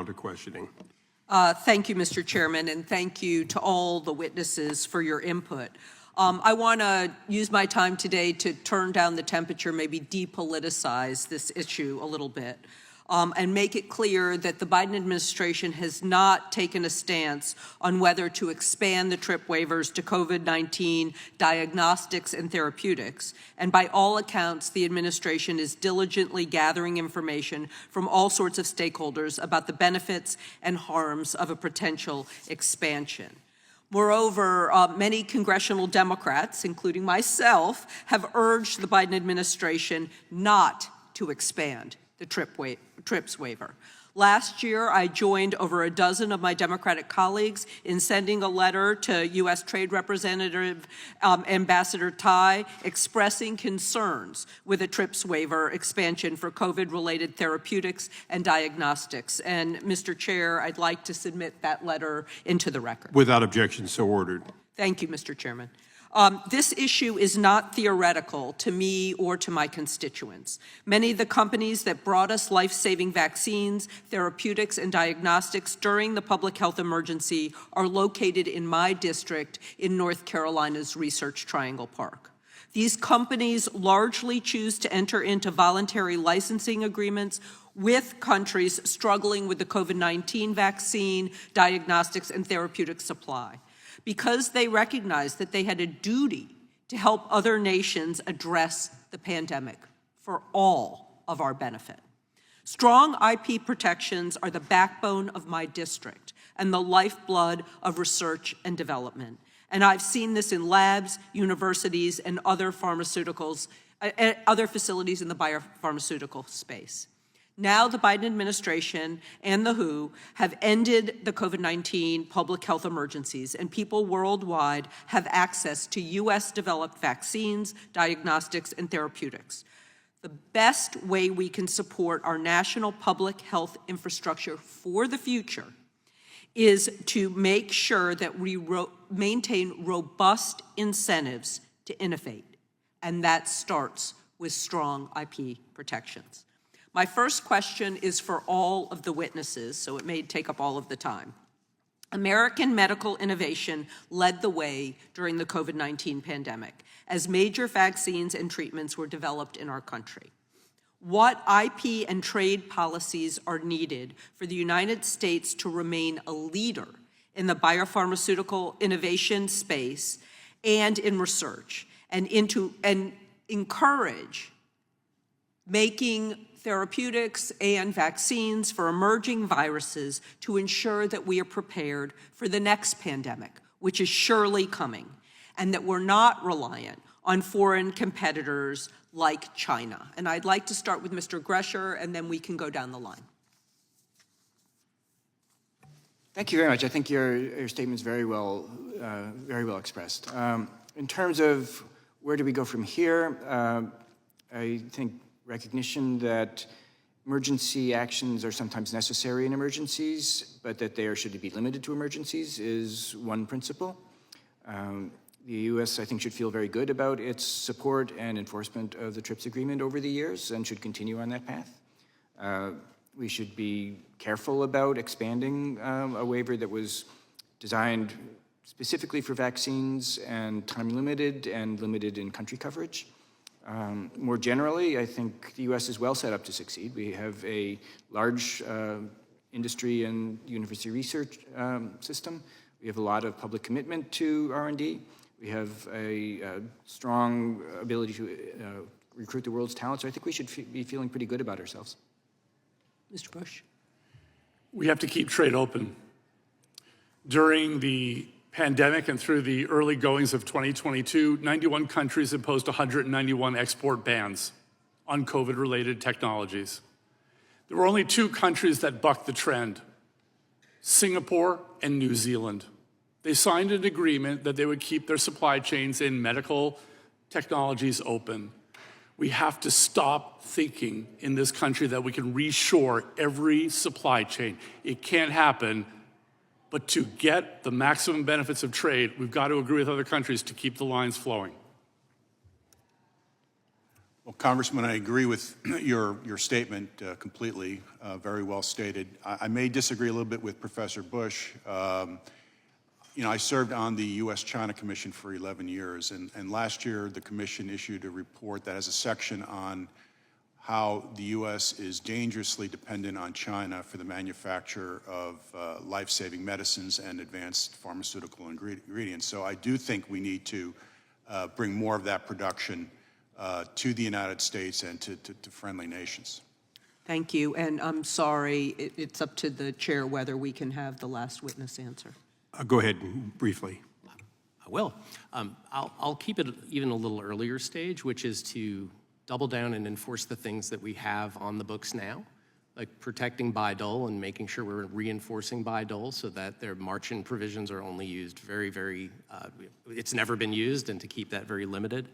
round of questioning. Thank you, Mr. Chairman, and thank you to all the witnesses for your input. I want to use my time today to turn down the temperature, maybe depoliticize this issue a little bit, and make it clear that the Biden administration has not taken a stance on whether to expand the TRIP waivers to COVID-19 diagnostics and therapeutics. And by all accounts, the administration is diligently gathering information from all sorts of stakeholders about the benefits and harms of a potential expansion. Moreover, many congressional Democrats, including myself, have urged the Biden administration not to expand the TRIPS waiver. Last year, I joined over a dozen of my Democratic colleagues in sending a letter to U.S. Trade Representative Ambassador Tai expressing concerns with a TRIPS waiver expansion for COVID-related therapeutics and diagnostics. And, Mr. Chair, I'd like to submit that letter into the record. Without objection, so ordered. Thank you, Mr. Chairman. This issue is not theoretical to me or to my constituents. Many of the companies that brought us life-saving vaccines, therapeutics, and diagnostics during the public health emergency are located in my district in North Carolina's Research Triangle Park. These companies largely choose to enter into voluntary licensing agreements with countries struggling with the COVID-19 vaccine, diagnostics, and therapeutic supply, because they recognized that they had a duty to help other nations address the pandemic for all of our benefit. Strong IP protections are the backbone of my district and the lifeblood of research and development. And I've seen this in labs, universities, and other facilities in the biopharmaceutical space. Now the Biden administration and the WHO have ended the COVID-19 public health emergencies, and people worldwide have access to U.S.-developed vaccines, diagnostics, and therapeutics. The best way we can support our national public health infrastructure for the future is to make sure that we maintain robust incentives to innovate, and that starts with strong IP protections. My first question is for all of the witnesses, so it may take up all of the time. American medical innovation led the way during the COVID-19 pandemic as major vaccines and treatments were developed in our country. What IP and trade policies are needed for the United States to remain a leader in the biopharmaceutical innovation space and in research, and encourage making therapeutics and vaccines for emerging viruses to ensure that we are prepared for the next pandemic, which is surely coming, and that we're not reliant on foreign competitors like China. And I'd like to start with Mr. Grescher, and then we can go down the line. Thank you very much. I think your statement's very well expressed. In terms of where do we go from here, I think recognition that emergency actions are sometimes necessary in emergencies, but that they should be limited to emergencies is one principle. The U.S., I think, should feel very good about its support and enforcement of the TRIPS agreement over the years and should continue on that path. We should be careful about expanding a waiver that was designed specifically for vaccines and time-limited and limited in country coverage. More generally, I think the U.S. is well set up to succeed. We have a large industry and university research system. We have a lot of public commitment to R&D. We have a strong ability to recruit the world's talent, so I think we should be feeling pretty good about ourselves. Mr. Bush? We have to keep trade open. During the pandemic and through the early goings of 2022, 91 countries imposed 191 export bans on COVID-related technologies. There were only 2 countries that bucked the trend, Singapore and New Zealand. They signed an agreement that they would keep their supply chains in medical technologies open. We have to stop thinking in this country that we can reshore every supply chain. It can't happen. But to get the maximum benefits of trade, we've got to agree with other countries to keep the lines flowing. Well, Congressman, I agree with your statement completely, very well stated. I may disagree a little bit with Professor Bush. You know, I served on the U.S.-China Commission for 11 years, and last year the Commission issued a report that has a section on how the U.S. is dangerously dependent on China for the manufacture of life-saving medicines and advanced pharmaceutical ingredients. So I do think we need to bring more of that production to the United States and to friendly nations. Thank you, and I'm sorry, it's up to the chair whether we can have the last witness answer. Go ahead briefly. I will. I'll keep it even a little earlier stage, which is to double down and enforce the things that we have on the books now, like protecting buy-dole and making sure we're reinforcing buy-dole so that their margin provisions are only used very, it's never been used, and to keep that very limited.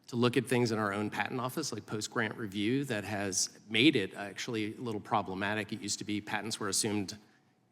To look at things in our own patent office, like post-grant review, that has made it actually a little problematic. It used to be patents were assumed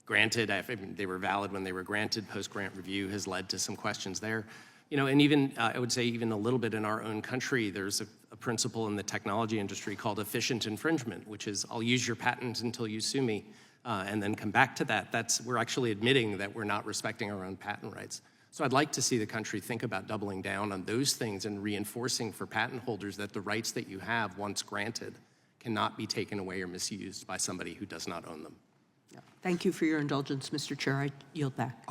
granted, they were valid when they were granted. Post-grant review has led to some questions there. You know, and even, I would say even a little bit in our own country, there's a principle in the technology industry called efficient infringement, which is I'll use your patent until you sue me and then come back to that. We're actually admitting that we're not respecting our own patent rights. So I'd like to see the country think about doubling down on those things and reinforcing for patent holders that the rights that you have once granted cannot be taken away or misused by somebody who does not own them. Thank you for your indulgence, Mr. Chair. I yield back.